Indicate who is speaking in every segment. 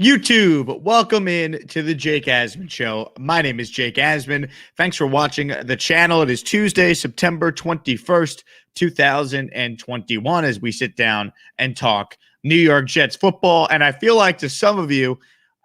Speaker 1: YouTube, welcome in to the Jake Asman Show. My name is Jake Asman. Thanks for watching the channel. It is Tuesday, September 21st, 2021, as we sit down and talk New York Jets football. And I feel like to some of you,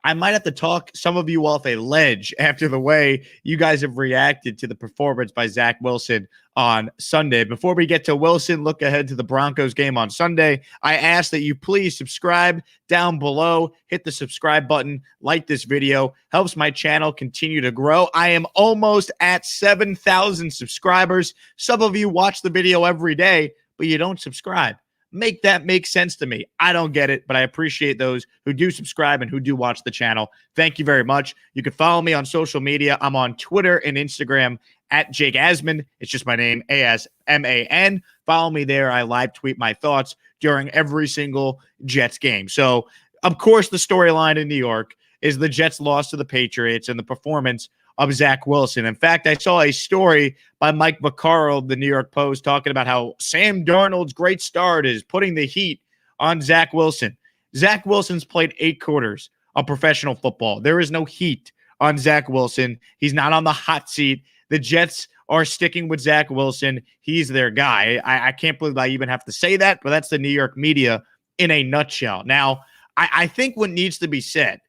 Speaker 1: I might have to talk some of you off a ledge after the way you guys have reacted to the performance by Zach Wilson on Sunday. Before we get to Wilson, look ahead to the Broncos game on Sunday. I ask that you please subscribe down below, hit the subscribe button, like this video, helps my channel continue to grow. I am almost at 7,000 subscribers. Some of you watch the video every day, but you don't subscribe. Make that make sense to me. I don't get it, but I appreciate those who do subscribe and who do watch the channel. Thank you very much. You can follow me on social media. I'm on Twitter and Instagram at Jake Asman. It's just my name, Asman. Follow me there. I live tweet my thoughts during every single Jets game. So, of course, the storyline in New York is the Jets loss to the Patriots and the performance of Zach Wilson. In fact, I saw a story by Mike Vaccaro of the New York Post talking about how Sam Darnold's great start is putting the heat on Zach Wilson. Zach Wilson's played 8 quarters of professional football. There is no heat on Zach Wilson. He's not on the hot seat. The Jets are sticking with Zach Wilson. He's their guy. I can't believe I even have to say that, but that's the New York media in a nutshell. Now, I think what needs to be said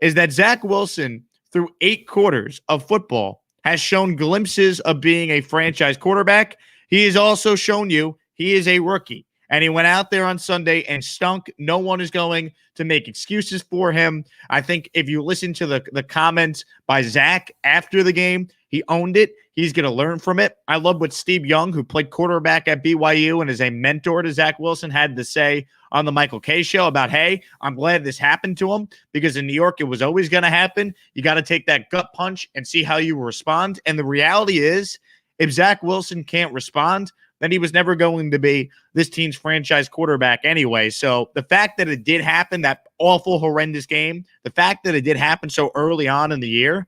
Speaker 1: is that Zach Wilson, through 8 quarters of football, has shown glimpses of being a franchise quarterback. He has also shown you he is a rookie. And he went out there on Sunday and stunk. No one is going to make excuses for him. I think if you listen to the comments by Zach after the game, he owned it. He's going to learn from it. I love what Steve Young, who played quarterback at BYU and is a mentor to Zach Wilson, had to say on the Michael Kay show about, hey, I'm glad this happened to him because in New York, it was always going to happen. You got to take that gut punch and see how you respond. And the reality is, if Zach Wilson can't respond, then he was never going to be this team's franchise quarterback anyway. So the fact that it did happen, that awful, horrendous game, the fact that it did happen so early on in the year,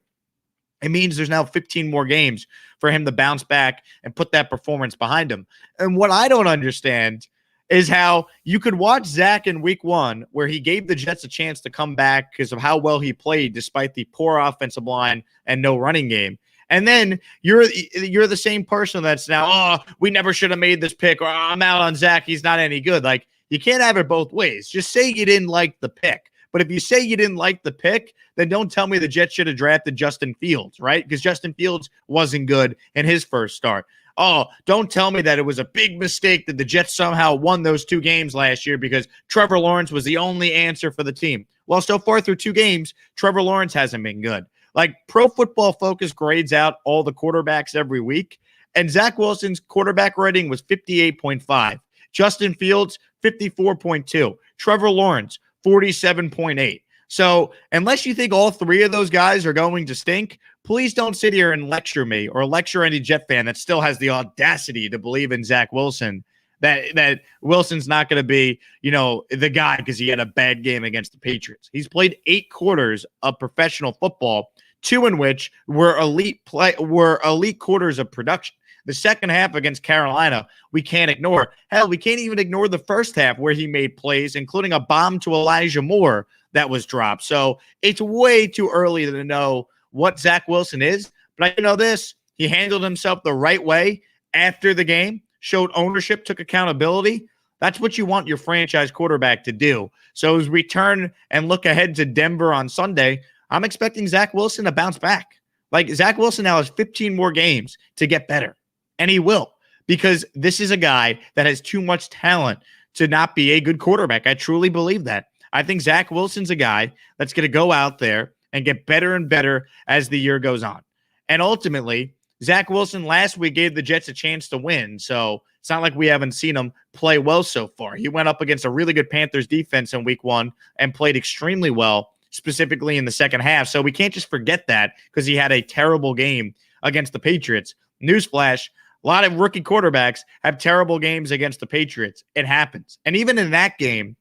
Speaker 1: it means there's now 15 more games for him to bounce back and put that performance behind him. And what I don't understand is how you could watch Zach in week 1, where he gave the Jets a chance to come back because of how well he played despite the poor offensive line and no running game. And then you're the same person that's now, oh, we never should have made this pick, or I'm out on Zach, he's not any good. Like, you can't have it both ways. Just say you didn't like the pick. But if you say you didn't like the pick, then don't tell me the Jets should have drafted Justin Fields, right? Because Justin Fields wasn't good in his first start. Oh, don't tell me that it was a big mistake that the Jets somehow won those 2 games last year because Trevor Lawrence was the only answer for the team. Well, so far through 2 games, Trevor Lawrence hasn't been good. Like, Pro Football Focus grades out all the quarterbacks every week, and Zach Wilson's quarterback rating was 58.5. Justin Fields, 54.2. Trevor Lawrence, 47.8. So unless you think all 3 of those guys are going to stink, please don't sit here and lecture me or lecture any Jet fan that still has the audacity to believe in Zach Wilson, that Wilson's not going to be, the guy because he had a bad game against the Patriots. He's played 8 quarters of professional football, 2 in which were elite quarters of production. The second half against Carolina, we can't ignore. Hell, we can't even ignore the first half where he made plays, including a bomb to Elijah Moore that was dropped. So it's way too early to know what Zach Wilson is. But I know this. He handled himself the right way after the game, showed ownership, took accountability. That's what you want your franchise quarterback to do. So as we turn and look ahead to Denver on Sunday, I'm expecting Zach Wilson to bounce back. Like, Zach Wilson now has 15 more games to get better. And he will, because this is a guy that has too much talent to not be a good quarterback. I truly believe that. I think Zach Wilson's a guy that's going to go out there and get better and better as the year goes on. And ultimately, Zach Wilson last week gave the Jets a chance to win. So it's not like we haven't seen him play well so far. He went up against a really good Panthers defense in week 1 and played extremely well, specifically in the second half. So we can't just forget that because he had a terrible game against the Patriots. Newsflash, a lot of rookie quarterbacks have terrible games against the Patriots. It happens. And even in that game,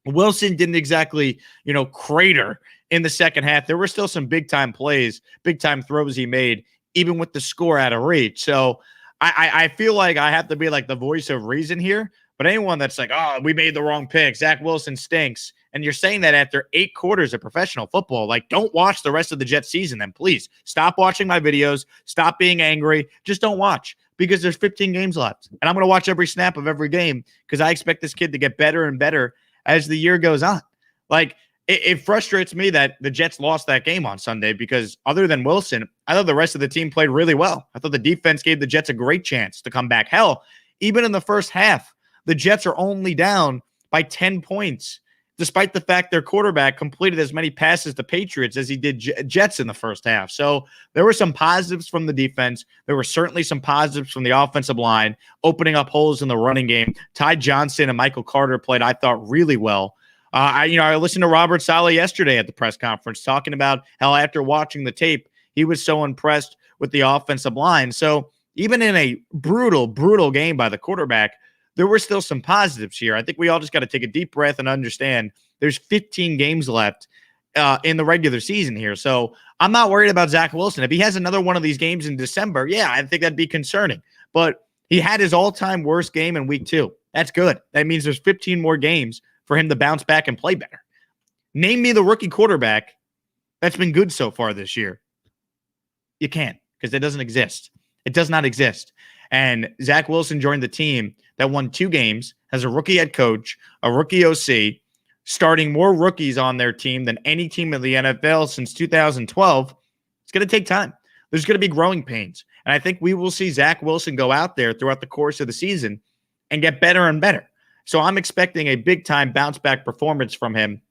Speaker 1: Wilson didn't exactly, crater in the second half. There were still some big-time plays, big-time throws he made, even with the score out of reach. So I feel like I have to be like the voice of reason here. But anyone that's like, oh, we made the wrong pick, Zach Wilson stinks, And you're saying that after 8 quarters of professional football. Like, don't watch the rest of the Jets season then, please. Stop watching my videos. Stop being angry. Just don't watch because there's 15 games left. And I'm going to watch every snap of every game because I expect this kid to get better and better as the year goes on. Like, it frustrates me that the Jets lost that game on Sunday because other than Wilson, I thought the rest of the team played really well. I thought the defense gave the Jets a great chance to come back. Hell, even in the first half, the Jets are only down by 10 points, despite the fact their quarterback completed as many passes to Patriots as he did Jets in the first half. So there were some positives from the defense. There were certainly some positives from the offensive line, opening up holes in the running game. Ty Johnson and Michael Carter played, I thought, really well. I listened to Robert Saleh yesterday at the press conference talking about how after watching the tape, he was so impressed with the offensive line. So even in a brutal, brutal game by the quarterback, there were still some positives here. I think we all just got to take a deep breath and understand there's 15 games left in the regular season here. So I'm not worried about Zach Wilson. If he has another one of these games in December, yeah, I think that'd be concerning. But he had his all-time worst game in week 2. That's good. That means there's 15 more games for him to bounce back and play better. Name me the rookie quarterback that's been good so far this year. You can't, because it doesn't exist. It does not exist. And Zach Wilson joined the team that won 2 games, has a rookie head coach, a rookie OC, starting more rookies on their team than any team in the NFL since 2012. It's going to take time. There's going to be growing pains. And I think we will see Zach Wilson go out there throughout the course of the season and get better and better. So I'm expecting a big-time bounce-back performance from him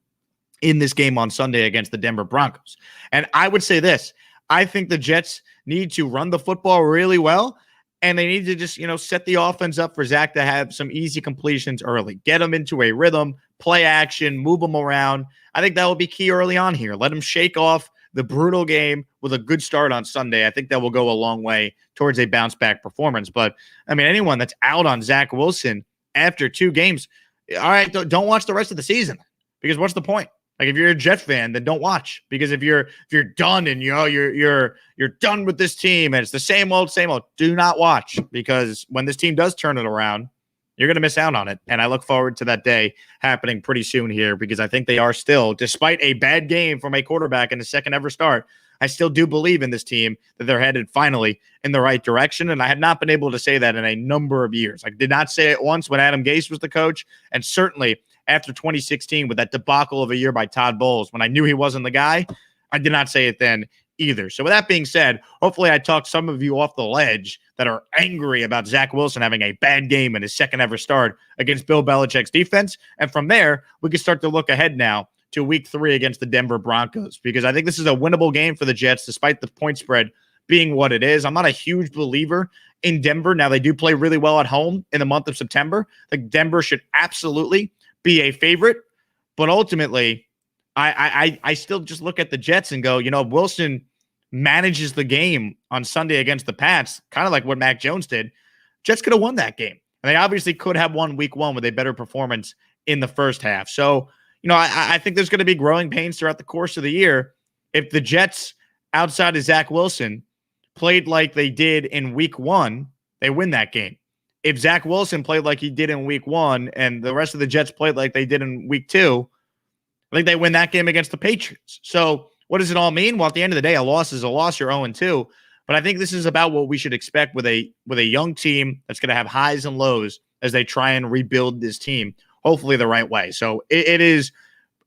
Speaker 1: in this game on Sunday against the Denver Broncos. And I would say this. I think the Jets need to run the football really well, and they need to just, set the offense up for Zach to have some easy completions early. Get him into a rhythm, play action, move him around. I think that will be key early on here. Let him shake off the brutal game with a good start on Sunday. I think that will go a long way towards a bounce-back performance. But, anyone that's out on Zach Wilson after 2 games, all right, don't watch the rest of the season, because what's the point? Like, if you're a Jet fan, then don't watch, because if you're done and you're done with this team and it's the same old, do not watch, because when this team does turn it around, you're going to miss out on it. And I look forward to that day happening pretty soon here, because I think they are still, despite a bad game from a quarterback in his second ever start, I still do believe in this team that they're headed finally in the right direction. And I have not been able to say that in a number of years. I did not say it once when Adam Gase was the coach. And certainly after 2016 with that debacle of a year by Todd Bowles, when I knew he wasn't the guy, I did not say it then either. So with that being said, hopefully I talked some of you off the ledge that are angry about Zach Wilson having a bad game in his second ever start against Bill Belichick's defense. And from there, we can start to look ahead now to week 3 against the Denver Broncos, because I think this is a winnable game for the Jets, despite the point spread being what it is. I'm not a huge believer in Denver. Now, they do play really well at home in the month of September. Like, Denver should absolutely be a favorite, but ultimately, I still just look at the Jets and go, Wilson manages the game on Sunday against the Pats, kind of like what Mac Jones did. Jets could have won that game. And they obviously could have won week 1 with a better performance in the first half. So, I think there's going to be growing pains throughout the course of the year. If the Jets, outside of Zach Wilson, played like they did in week 1, they win that game. If Zach Wilson played like he did in week 1 and the rest of the Jets played like they did in week 2, I think they win that game against the Patriots. So what does it all mean? Well, at the end of the day, a loss is a loss. You're 0-2. But I think this is about what we should expect with a young team that's going to have highs and lows as they try and rebuild this team, hopefully the right way. So it is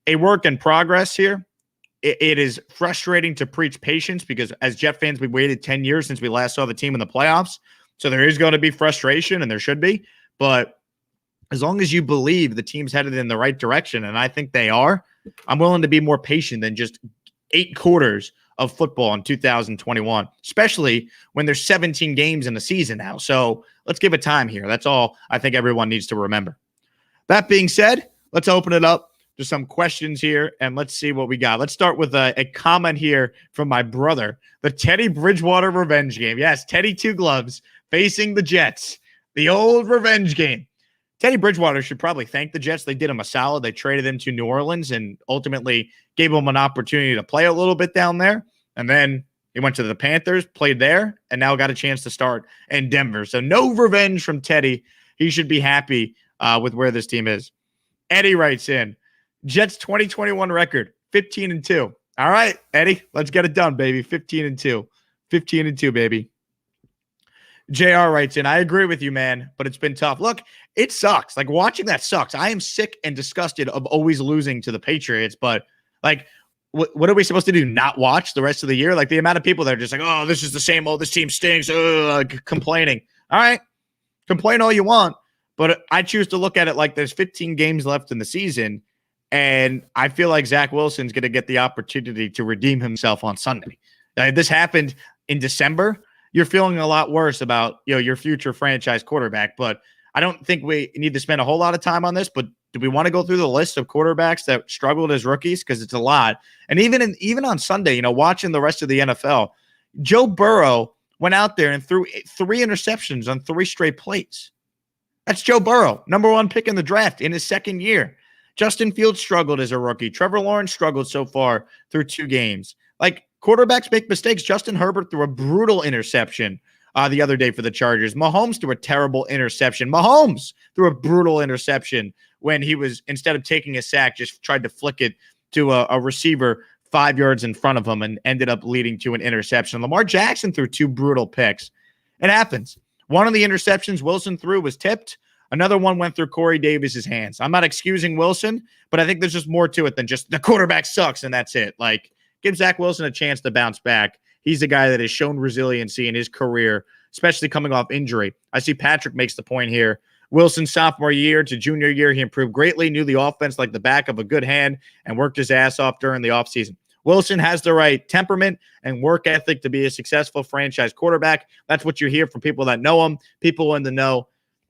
Speaker 1: a work in progress here. It is frustrating to preach patience, because as Jet fans, we waited 10 years since we last saw the team in the playoffs. So there is going to be frustration, and there should be. But as long as you believe the team's headed in the right direction, and I think they are, I'm willing to be more patient than just 8 quarters of football in 2021, especially when there's 17 games in the season now. So let's give it time here. That's all I think everyone needs to remember. That being said, let's open it up to some questions here, and let's see what we got. Let's start with a comment here from my brother. The Teddy Bridgewater revenge game. Yes, Teddy Two Gloves facing the Jets. The old revenge game. Teddy Bridgewater should probably thank the Jets. They did him a solid. They traded him to New Orleans and ultimately gave him an opportunity to play a little bit down there. And then he went to the Panthers, played there, and now got a chance to start in Denver. So no revenge from Teddy. He should be happy with where this team is. Eddie writes in, Jets 2021 record, 15-2. All right, Eddie, let's get it done, baby. 15-2. 15-2, baby. JR writes in, I agree with you, man, but it's been tough. Look, it sucks. Like, watching that sucks. I am sick and disgusted of always losing to the Patriots, but like, what are we supposed to do? Not watch the rest of the year? Like, the amount of people that are just like, oh, this is the same old, this team stinks, complaining. All right, complain all you want, but I choose to look at it like there's 15 games left in the season, and I feel like Zach Wilson's going to get the opportunity to redeem himself on Sunday. This happened in December. You're feeling a lot worse about your future franchise quarterback, but I don't think we need to spend a whole lot of time on this. But do we want to go through the list of quarterbacks that struggled as rookies? Because it's a lot. And even on Sunday, watching the rest of the NFL, Joe Burrow went out there and threw 3 interceptions on 3 straight plays. That's Joe Burrow, number 1 pick in the draft in his second year. Justin Fields struggled as a rookie. Trevor Lawrence struggled so far through 2 games. Like, quarterbacks make mistakes. Justin Herbert threw a brutal interception the other day for the Chargers. Mahomes threw a terrible interception. Mahomes threw a brutal interception when he was, instead of taking a sack, just tried to flick it to a receiver 5 yards in front of him and ended up leading to an interception. Lamar Jackson threw 2 brutal picks. It happens. One of the interceptions Wilson threw was tipped. Another one went through Corey Davis's hands. I'm not excusing Wilson, but I think there's just more to it than just the quarterback sucks and that's it. Like, give Zach Wilson a chance to bounce back. He's a guy that has shown resiliency in his career, especially coming off injury. I see Patrick makes the point here. Wilson's sophomore year to junior year, he improved greatly, knew the offense like the back of a good hand, and worked his ass off during the offseason. Wilson has the right temperament and work ethic to be a successful franchise quarterback. That's what you hear from people that know him, people in the know.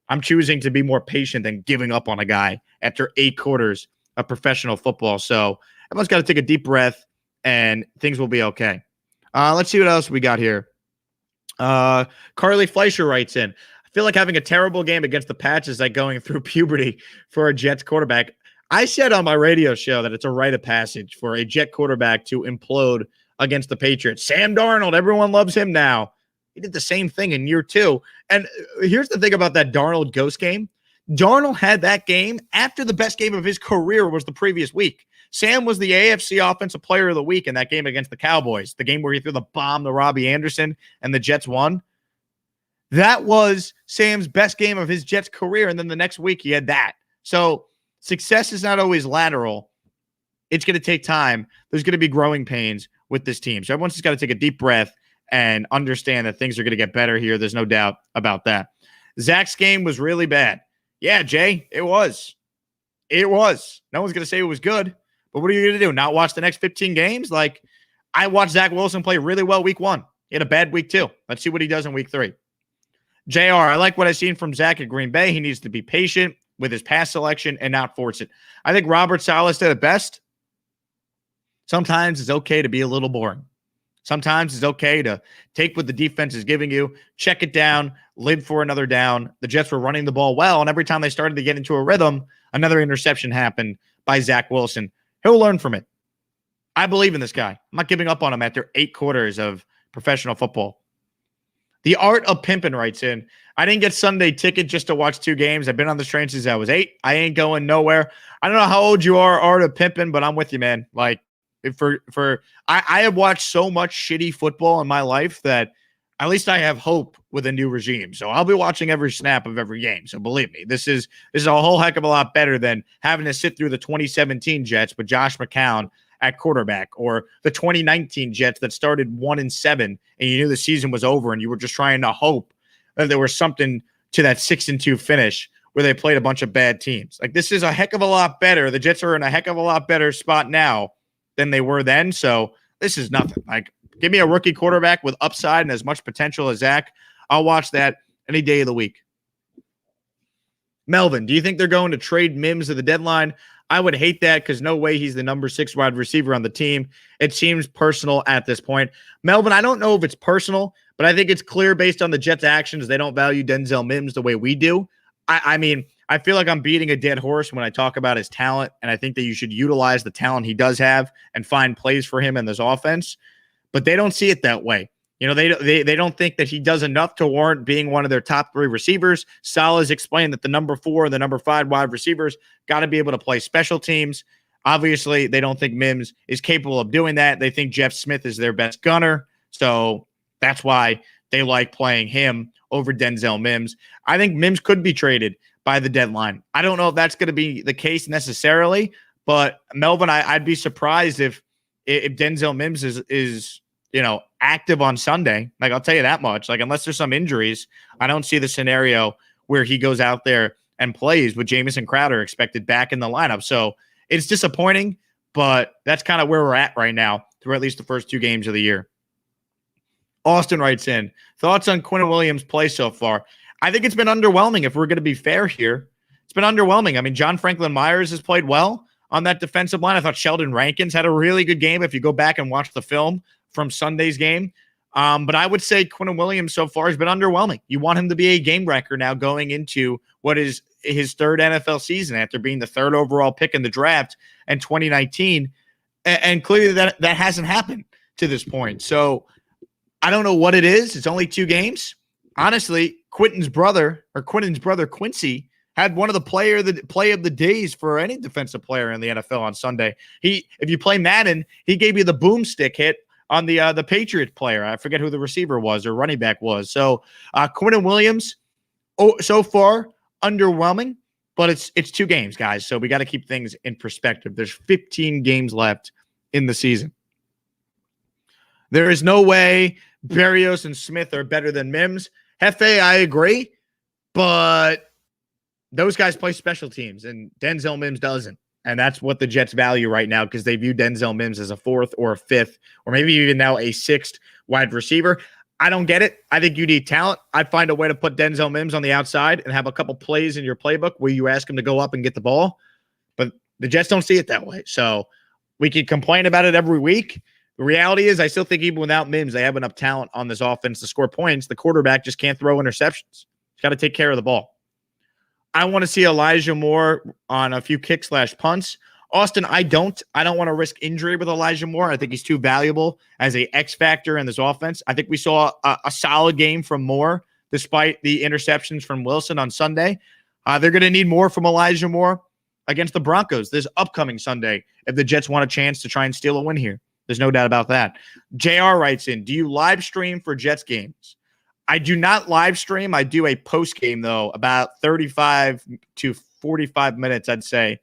Speaker 1: I'm choosing to be more patient than giving up on a guy after 8 quarters of professional football. So everyone's got to take a deep breath, and things will be okay. Let's see what else we got here. Carly Fleischer writes in, I feel like having a terrible game against the Pats is like going through puberty for a Jets quarterback. I said on my radio show that it's a rite of passage for a Jet quarterback to implode against the Patriots. Sam Darnold, everyone loves him now. He did the same thing in year 2. And here's the thing about that Darnold ghost game. Darnold had that game after the best game of his career was the previous week. Sam was the AFC Offensive Player of the Week in that game against the Cowboys, the game where he threw the bomb to Robbie Anderson and the Jets won. That was Sam's best game of his Jets career, and then the next week he had that. So success is not always lateral. It's going to take time. There's going to be growing pains with this team. So everyone's just got to take a deep breath and understand that things are going to get better here. There's no doubt about that. Zach's game was really bad. Yeah, Jay, it was. It was. No one's going to say it was good. But what are you going to do? Not watch the next 15 games? Like, I watched Zach Wilson play really well week 1. He had a bad week 2. Let's see what he does in week 3. JR, I like what I've seen from Zach at Green Bay. He needs to be patient with his pass selection and not force it. I think Robert Saleh said it best. Sometimes it's okay to be a little boring. Sometimes it's okay to take what the defense is giving you, check it down, live for another down. The Jets were running the ball well, and every time they started to get into a rhythm, another interception happened by Zach Wilson. He'll learn from it. I believe in this guy. I'm not giving up on him after 8 quarters of professional football. The Art of Pimpin' writes in, I didn't get Sunday ticket just to watch 2 games. I've been on the train since I was 8. I ain't going nowhere. I don't know how old you are, Art of Pimpin', but I'm with you, man. Like, I have watched so much shitty football in my life that at least I have hope with a new regime. So I'll be watching every snap of every game. So believe me, this is a whole heck of a lot better than having to sit through the 2017 Jets with Josh McCown at quarterback, or the 2019 Jets that started 1-7 and you knew the season was over and you were just trying to hope that there was something to that 6-2 finish where they played a bunch of bad teams. Like, this is a heck of a lot better. The Jets are in a heck of a lot better spot now than they were then. So this is nothing. Like, give me a rookie quarterback with upside and as much potential as Zach. I'll watch that any day of the week. Melvin, do you think they're going to trade Mims at the deadline? I would hate that because no way he's the number 6 wide receiver on the team. It seems personal at this point. Melvin, I don't know if it's personal, but I think it's clear based on the Jets' actions they don't value Denzel Mims the way we do. I mean, I feel like I'm beating a dead horse when I talk about his talent, and I think that you should utilize the talent he does have and find plays for him in this offense. But they don't see it that way. You know, they don't think that he does enough to warrant being one of their top 3 receivers. Saleh's explained that the number 4 and the number 5 wide receivers got to be able to play special teams. Obviously, they don't think Mims is capable of doing that. They think Jeff Smith is their best gunner. So that's why they like playing him over Denzel Mims. I think Mims could be traded by the deadline. I don't know if that's going to be the case necessarily, but Melvin, I'd be surprised if Denzel Mims is active on Sunday. Like, I'll tell you that much. Like, unless there's some injuries, I don't see the scenario where he goes out there and plays with Jamison Crowder expected back in the lineup. So it's disappointing, but that's kind of where we're at right now through at least the first 2 games of the year. Austin writes in, thoughts on Quinnen Williams' play so far? I think it's been underwhelming if we're going to be fair here. It's been underwhelming. I mean, John Franklin Myers has played well on that defensive line. I thought Sheldon Rankins had a really good game if you go back and watch the film from Sunday's game. But I would say Quinnen Williams so far has been underwhelming. You want him to be a game wrecker now going into what is his 3rd NFL season after being the 3rd overall pick in the draft in 2019. And clearly that hasn't happened to this point. So I don't know what it is. It's only 2 games. Honestly, Quinton's brother Quincy had one of the play of the days for any defensive player in the NFL on Sunday. If you play Madden, he gave you the boomstick hit on the Patriots player. I forget who the receiver was or running back was. So Quinnen Williams, so far underwhelming, but it's 2 games, guys. So we got to keep things in perspective. There's 15 games left in the season. There is no way Berrios and Smith are better than Mims. Hefe, I agree, but those guys play special teams, and Denzel Mims doesn't. And that's what the Jets value right now because they view Denzel Mims as a 4th or a 5th or maybe even now a 6th wide receiver. I don't get it. I think you need talent. I'd find a way to put Denzel Mims on the outside and have a couple plays in your playbook where you ask him to go up and get the ball. But the Jets don't see it that way. So we could complain about it every week. The reality is I still think even without Mims, they have enough talent on this offense to score points. The quarterback just can't throw interceptions. He's got to take care of the ball. I want to see Elijah Moore on a few kick/punts. Austin, I don't want to risk injury with Elijah Moore. I think he's too valuable as a X factor in this offense. I think we saw a solid game from Moore despite the interceptions from Wilson on Sunday. They're going to need more from Elijah Moore against the Broncos this upcoming Sunday if the Jets want a chance to try and steal a win here. There's no doubt about that. JR writes in, do you live stream for Jets games? I do not live stream. I do a post game, though, about 35 to 45 minutes, I'd say,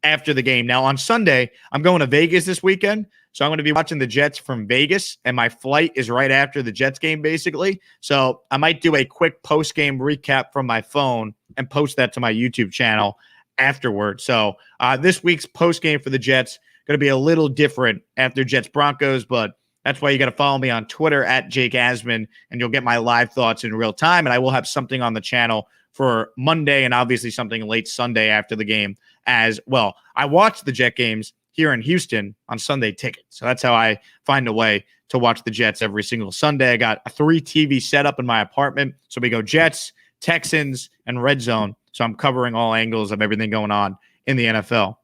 Speaker 1: after the game. Now, on Sunday, I'm going to Vegas this weekend, so I'm going to be watching the Jets from Vegas, and my flight is right after the Jets game, basically. So I might do a quick post game recap from my phone and post that to my YouTube channel afterward. So this week's post game for the Jets going to be a little different after Jets Broncos, but that's why you got to follow me on Twitter at Jake Asman, and you'll get my live thoughts in real time. And I will have something on the channel for Monday and obviously something late Sunday after the game as well. I watch the Jet games here in Houston on Sunday Ticket. So that's how I find a way to watch the Jets every single Sunday. I got a 3 TV setup in my apartment. So we go Jets, Texans, and Red Zone. So I'm covering all angles of everything going on in the NFL.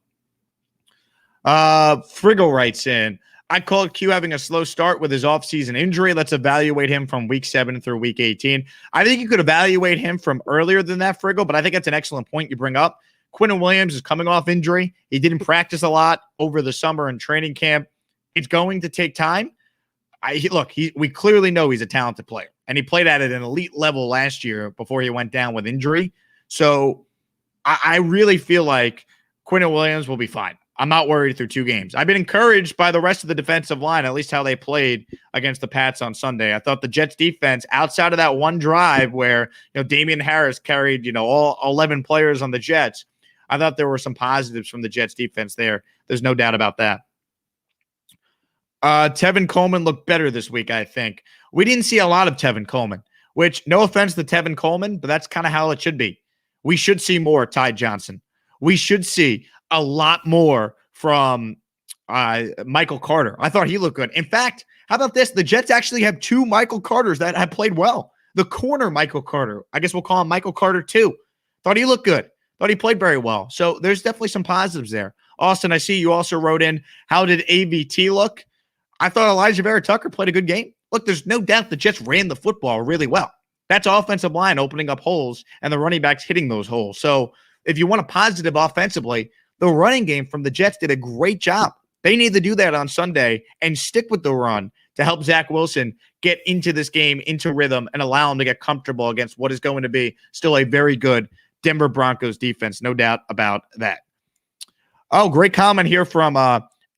Speaker 1: Friggle writes in, I called Q having a slow start with his offseason injury. Let's evaluate him from week 7 through week 18. I think you could evaluate him from earlier than that, Friggle, but I think that's an excellent point you bring up. Quinnen Williams is coming off injury. He didn't practice a lot over the summer and training camp. It's going to take time. We clearly know he's a talented player, and he played at an elite level last year before he went down with injury. So I really feel like Quinnen Williams will be fine. I'm not worried through 2 games. I've been encouraged by the rest of the defensive line, at least how they played against the Pats on Sunday. I thought the Jets defense, outside of that one drive where Damian Harris carried all 11 players on the Jets, I thought there were some positives from the Jets defense there. There's no doubt about that. Tevin Coleman looked better this week, I think. We didn't see a lot of Tevin Coleman, which, no offense to Tevin Coleman, but that's kind of how it should be. We should see more Ty Johnson. We should see a lot more from Michael Carter. I thought he looked good. In fact, how about this? The Jets actually have 2 Michael Carters that have played well. The corner Michael Carter, I guess we'll call him Michael Carter 2. Thought he looked good. Thought he played very well. So there's definitely some positives there. Austin, I see you also wrote in, how did AVT look? I thought Elijah Vera Tucker played a good game. Look, there's no doubt the Jets ran the football really well. That's offensive line opening up holes and the running backs hitting those holes. So if you want a positive offensively, the running game from the Jets did a great job. They need to do that on Sunday and stick with the run to help Zach Wilson get into this game, into rhythm, and allow him to get comfortable against what is going to be still a very good Denver Broncos defense. No doubt about that. Oh, great comment here from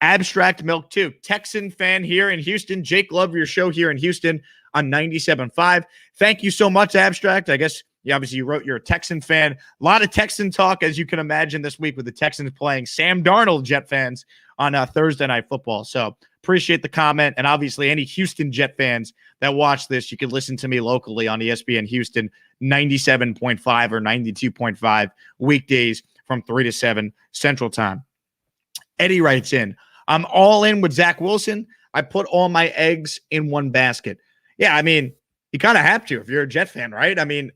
Speaker 1: Abstract Milk 2. Texan fan here in Houston. Jake, love your show here in Houston on 97.5. Thank you so much, Abstract. I guess obviously you wrote you're a Texan fan. A lot of Texan talk, as you can imagine, this week with the Texans playing Sam Darnold, Jet fans, on Thursday Night Football. So appreciate the comment. And obviously any Houston Jet fans that watch this, you can listen to me locally on ESPN Houston 97.5 or 92.5 weekdays from 3 to 7 Central Time. Eddie writes in, I'm all in with Zach Wilson. I put all my eggs in one basket. Yeah, I mean, you kind of have to if you're a Jet fan, right? I mean,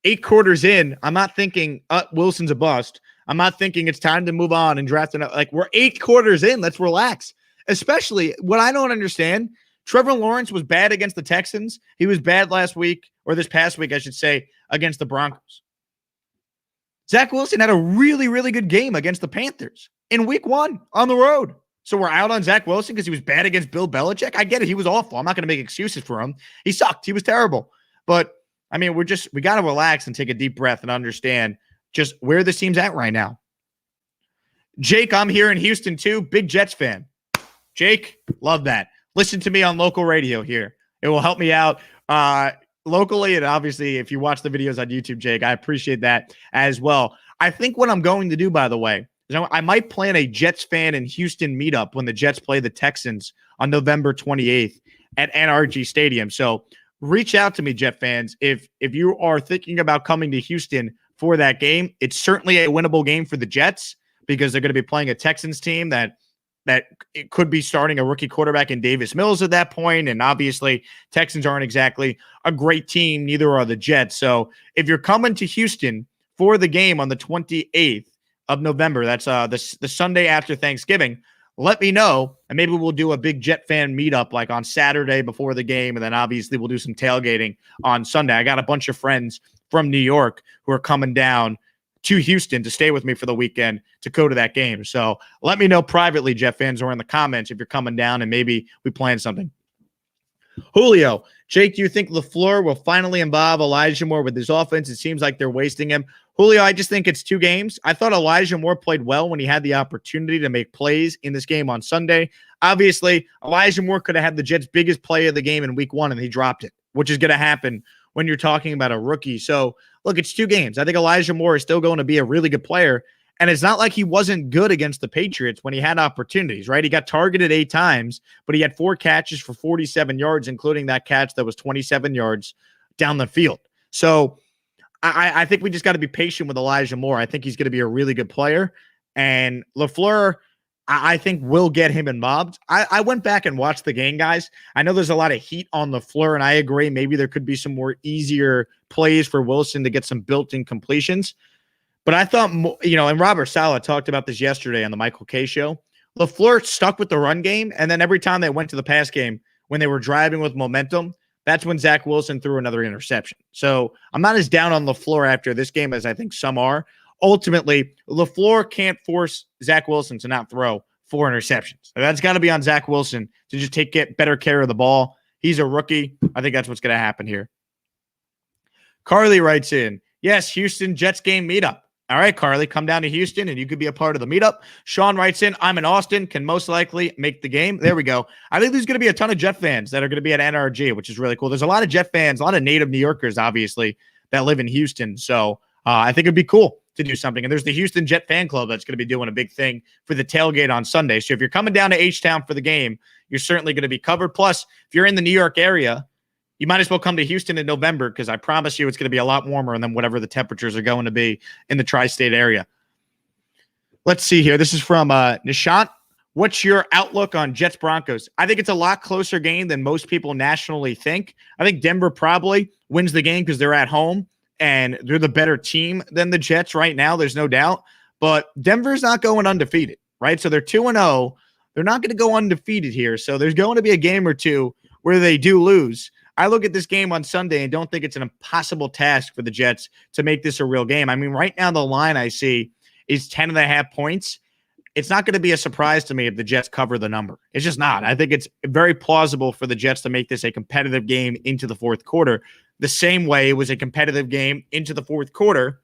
Speaker 1: 8 quarters in, I'm not thinking Wilson's a bust. I'm not thinking it's time to move on and draft another. Like, we're 8 quarters in. Let's relax. Especially what I don't understand, Trevor Lawrence was bad against the Texans. He was bad last week, or this past week, I should say, against the Broncos. Zach Wilson had a really, really good game against the Panthers in week 1 on the road. So we're out on Zach Wilson because he was bad against Bill Belichick. I get it. He was awful. I'm not going to make excuses for him. He sucked. He was terrible. But, I mean, we got to relax and take a deep breath and understand just where this team's at right now. Jake, I'm here in Houston too. Big Jets fan. Jake, love that. Listen to me on local radio here. It will help me out locally. And obviously, if you watch the videos on YouTube, Jake, I appreciate that as well. I think what I'm going to do, by the way, is I might plan a Jets fan in Houston meetup when the Jets play the Texans on November 28th at NRG Stadium. So reach out to me, Jet fans. If you are thinking about coming to Houston for that game, it's certainly a winnable game for the Jets because they're going to be playing a Texans team that it could be starting a rookie quarterback in Davis Mills at that point. And obviously, Texans aren't exactly a great team. Neither are the Jets. So if you're coming to Houston for the game on the 28th of November, that's the Sunday after Thanksgiving, let me know. And maybe we'll do a big Jet fan meetup like on Saturday before the game. And then obviously we'll do some tailgating on Sunday. I got a bunch of friends from New York who are coming down to Houston to stay with me for the weekend to go to that game. So let me know privately, Jet fans, or in the comments if you're coming down and maybe we plan something. Julio, Jake, do you think LaFleur will finally involve Elijah Moore with his offense? It seems like they're wasting him. Julio, I just think it's 2 games. I thought Elijah Moore played well when he had the opportunity to make plays in this game on Sunday. Obviously, Elijah Moore could have had the Jets' biggest play of the game in week 1, and he dropped it, which is going to happen when you're talking about a rookie. So, look, it's 2 games. I think Elijah Moore is still going to be a really good player. And it's not like he wasn't good against the Patriots when he had opportunities, right? He got targeted 8 times, but he had 4 catches for 47 yards, including that catch that was 27 yards down the field. So I think we just got to be patient with Elijah Moore. I think he's going to be a really good player. And LaFleur, I think will get him involved. I went back and watched the game, guys. I know there's a lot of heat on LaFleur, and I agree. Maybe there could be some more easier plays for Wilson to get some built-in completions. But I thought, and Robert Saleh talked about this yesterday on the Michael Kay show. LaFleur stuck with the run game, and then every time they went to the pass game, when they were driving with momentum, that's when Zach Wilson threw another interception. So I'm not as down on LaFleur after this game as I think some are. Ultimately, LaFleur can't force Zach Wilson to not throw 4 interceptions. That's got to be on Zach Wilson to just get better care of the ball. He's a rookie. I think that's what's going to happen here. Carly writes in, yes, Houston Jets game meetup. All right, Carly, come down to Houston and you could be a part of the meetup. Sean writes in, I'm in Austin, can most likely make the game. There we go. I think there's going to be a ton of Jet fans that are going to be at NRG, which is really cool. There's a lot of Jet fans, a lot of native New Yorkers, obviously, that live in Houston. So I think it'd be cool to do something. And there's the Houston Jet fan club that's going to be doing a big thing for the tailgate on Sunday. So if you're coming down to H-Town for the game, you're certainly going to be covered. Plus, if you're in the New York area, you might as well come to Houston in November because I promise you it's going to be a lot warmer than whatever the temperatures are going to be in the tri-state area. Let's see here. This is from Nishant. What's your outlook on Jets Broncos? I think it's a lot closer game than most people nationally think. I think Denver probably wins the game because they're at home and they're the better team than the Jets right now. There's no doubt. But Denver's not going undefeated, right? So they're 2-0. They're not going to go undefeated here. So there's going to be a game or two where they do lose. I look at this game on Sunday and don't think it's an impossible task for the Jets to make this a real game. I mean, right now the line I see is 10.5 points, it's not going to be a surprise to me if the Jets cover the number. It's just not. I think it's very plausible for the Jets to make this a competitive game into the fourth quarter, the same way it was a competitive game into the fourth quarter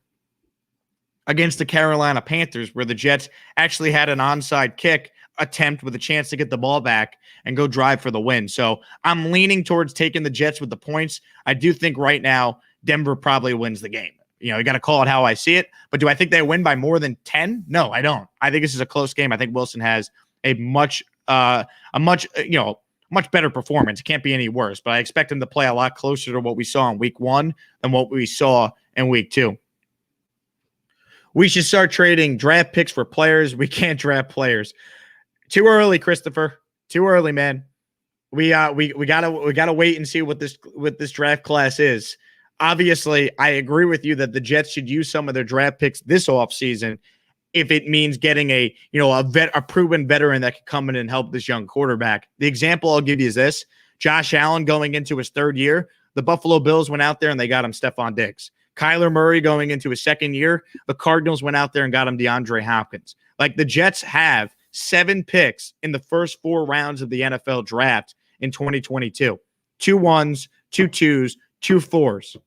Speaker 1: against the Carolina Panthers, where the Jets actually had an onside kick attempt with a chance to get the ball back and go drive for the win. So I'm leaning towards taking the Jets with the points. I do think right now Denver probably wins the game. You got to call it how I see it. But do I think they win by more than 10? No, I don't. I think this is a close game. I think Wilson has a much better performance. It can't be any worse. But I expect him to play a lot closer to what we saw in week 1 than what we saw in week 2. We should start trading draft picks for players. We can't draft players. Too early, Christopher. Too early, man. We gotta wait and see what this draft class is. Obviously, I agree with you that the Jets should use some of their draft picks this offseason if it means getting a proven veteran that can come in and help this young quarterback. The example I'll give you is this. Josh Allen going into his third year, the Buffalo Bills went out there and they got him Stephon Diggs. Kyler Murray going into his second year, the Cardinals went out there and got him DeAndre Hopkins. Like, the Jets have 7 picks in the first 4 rounds of the NFL draft in 2022. 2 1s, 2 2s, 2 4s.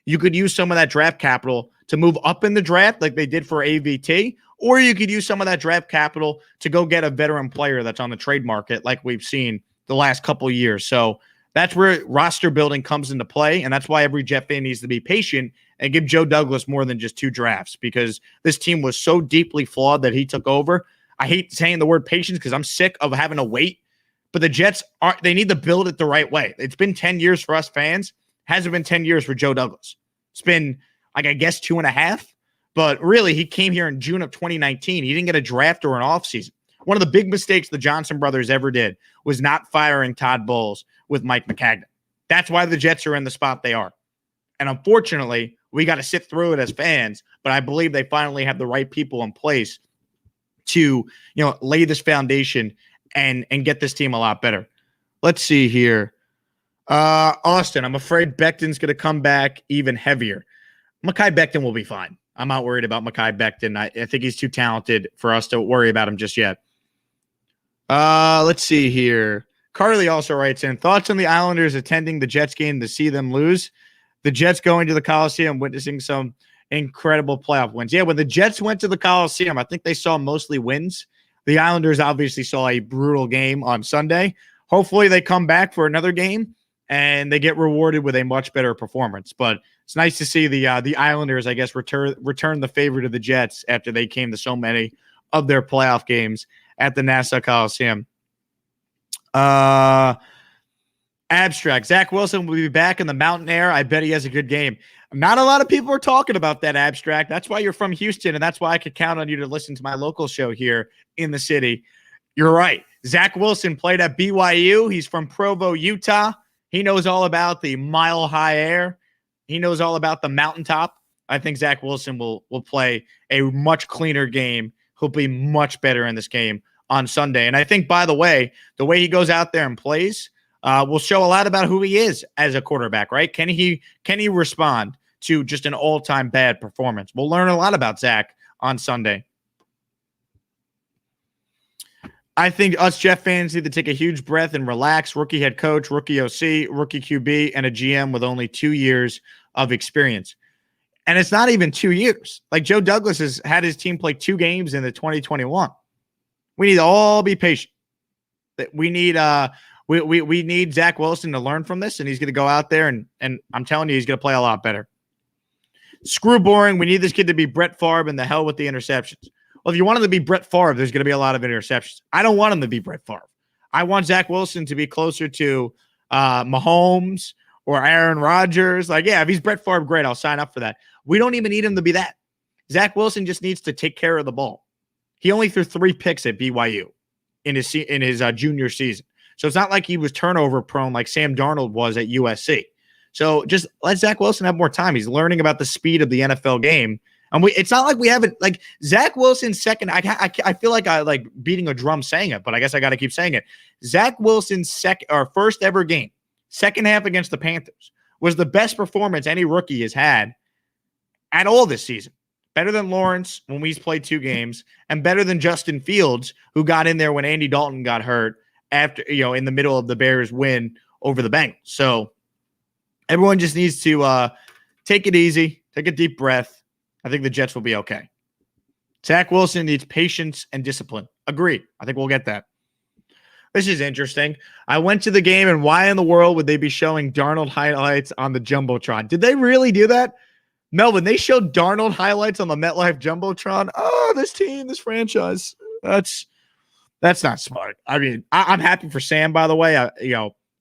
Speaker 1: You could use some of that draft capital to move up in the draft like they did for AVT, or you could use some of that draft capital to go get a veteran player that's on the trade market like we've seen the last couple of years. So that's where roster building comes into play, and that's why every Jet fan needs to be patient and give Joe Douglas more than just 2 drafts, because this team was so deeply flawed that he took over. I hate saying the word patience because I'm sick of having to wait, but the Jets they need to build it the right way. It's been 10 years for us fans. Hasn't been 10 years for Joe Douglas. It's been, I guess, 2.5. But really, he came here in June of 2019. He didn't get a draft or an offseason. One of the big mistakes the Johnson brothers ever did was not firing Todd Bowles with Mike McCagnon. That's why the Jets are in the spot they are. And unfortunately, we got to sit through it as fans, but I believe they finally have the right people in place to, lay this foundation and get this team a lot better. Let's see here. Austin, I'm afraid Becton's going to come back even heavier. Mekhi Becton will be fine. I'm not worried about Mekhi Becton. I think he's too talented for us to worry about him just yet. Let's see here. Carly also writes in, thoughts on the Islanders attending the Jets game to see them lose? The Jets going to the Coliseum, witnessing some incredible playoff wins. Yeah, when the Jets went to the Coliseum, I think they saw mostly wins. The Islanders obviously saw a brutal game on Sunday. Hopefully they come back for another game and they get rewarded with a much better performance. But it's nice to see the Islanders, I guess, return the favor to the Jets after they came to so many of their playoff games at the Nassau Coliseum. Abstract. Zach Wilson will be back in the mountain air. I bet he has a good game. Not a lot of people are talking about that, Abstract. That's why you're from Houston, and that's why I could count on you to listen to my local show here in the city. You're right. Zach Wilson played at BYU. He's from Provo, Utah. He knows all about the mile-high air. He knows all about the mountaintop. I think Zach Wilson will play a much cleaner game. He'll be much better in this game on Sunday. And I think, by the way he goes out there and plays will show a lot about who he is as a quarterback, right? Can he respond to just an all-time bad performance? We'll learn a lot about Zach on Sunday. I think us Jet fans need to take a huge breath and relax. Rookie head coach, rookie OC, rookie QB, and a GM with only 2 years of experience. And it's not even 2 years. Like, Joe Douglas has had his team play 2 games in the 2021. We need to all be patient. We need we need Zach Wilson to learn from this, and he's going to go out there and I'm telling you, he's going to play a lot better. Screw boring. We need this kid to be Brett Favre, and the hell with the interceptions. Well, if you want him to be Brett Favre, there's going to be a lot of interceptions. I don't want him to be Brett Favre. I want Zach Wilson to be closer to Mahomes or Aaron Rodgers. Like, yeah, if he's Brett Favre, great. I'll sign up for that. We don't even need him to be that. Zach Wilson just needs to take care of the ball. He only threw 3 picks at BYU in his junior season. So it's not like he was turnover prone like Sam Darnold was at USC. So just let Zach Wilson have more time. He's learning about the speed of the NFL game. And it's not like we haven't, like, Zach Wilson's second. I feel like I like beating a drum saying it, but I guess I got to keep saying it. Zach Wilson's first ever game, second half against the Panthers, was the best performance any rookie has had at all this season. better than Lawrence when we played 2 games, and better than Justin Fields, who got in there when Andy Dalton got hurt after, in the middle of the Bears win over the Bengals. So everyone just needs to take it easy, take a deep breath. I think the Jets will be okay. Zach Wilson needs patience and discipline. Agreed. I think we'll get that. This is interesting. I went to the game, and why in the world would they be showing Darnold highlights on the Jumbotron? Did they really do that? Melvin, they showed Darnold highlights on the MetLife Jumbotron. Oh, this team, this franchise. That's not smart. I mean, I'm happy for Sam, by the way.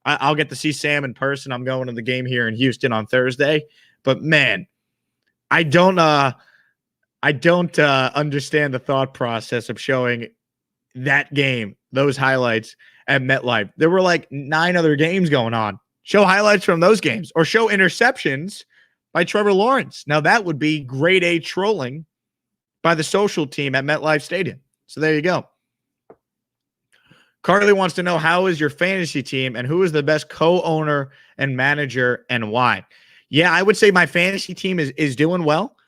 Speaker 1: I'll get to see Sam in person. I'm going to the game here in Houston on Thursday. But, man, I don't understand the thought process of showing that game, those highlights at MetLife. There were like 9 other games going on. Show highlights from those games or show interceptions by Trevor Lawrence. Now, that would be grade A trolling by the social team at MetLife Stadium. So there you go. Carly wants to know, how is your fantasy team and who is the best co-owner and manager and why? Yeah, I would say my fantasy team is doing well.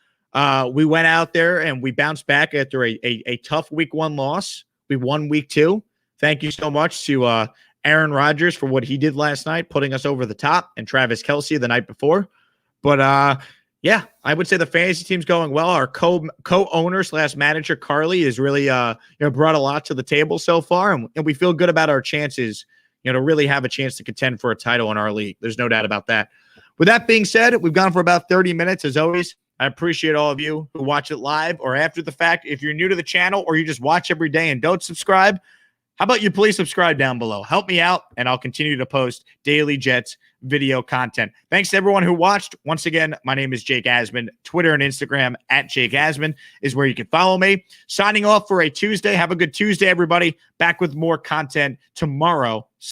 Speaker 1: We went out there and we bounced back after a tough week 1 loss. We won week 2. Thank you so much to Aaron Rodgers for what he did last night, putting us over the top, and Travis Kelce the night before. But yeah, I would say the fantasy team's going well. Our co-owner / manager Carly is really brought a lot to the table so far, and we feel good about our chances, to really have a chance to contend for a title in our league. There's no doubt about that. With that being said, we've gone for about 30 minutes as always. I appreciate all of you who watch it live or after the fact. If you're new to the channel or you just watch every day and don't subscribe, how about you please subscribe down below? Help me out, and I'll continue to post daily Jets video content. Thanks to everyone who watched. Once again, my name is Jake Asman. Twitter and Instagram at Jake Asman is where you can follow me. Signing off for a Tuesday. Have a good Tuesday, everybody. Back with more content tomorrow.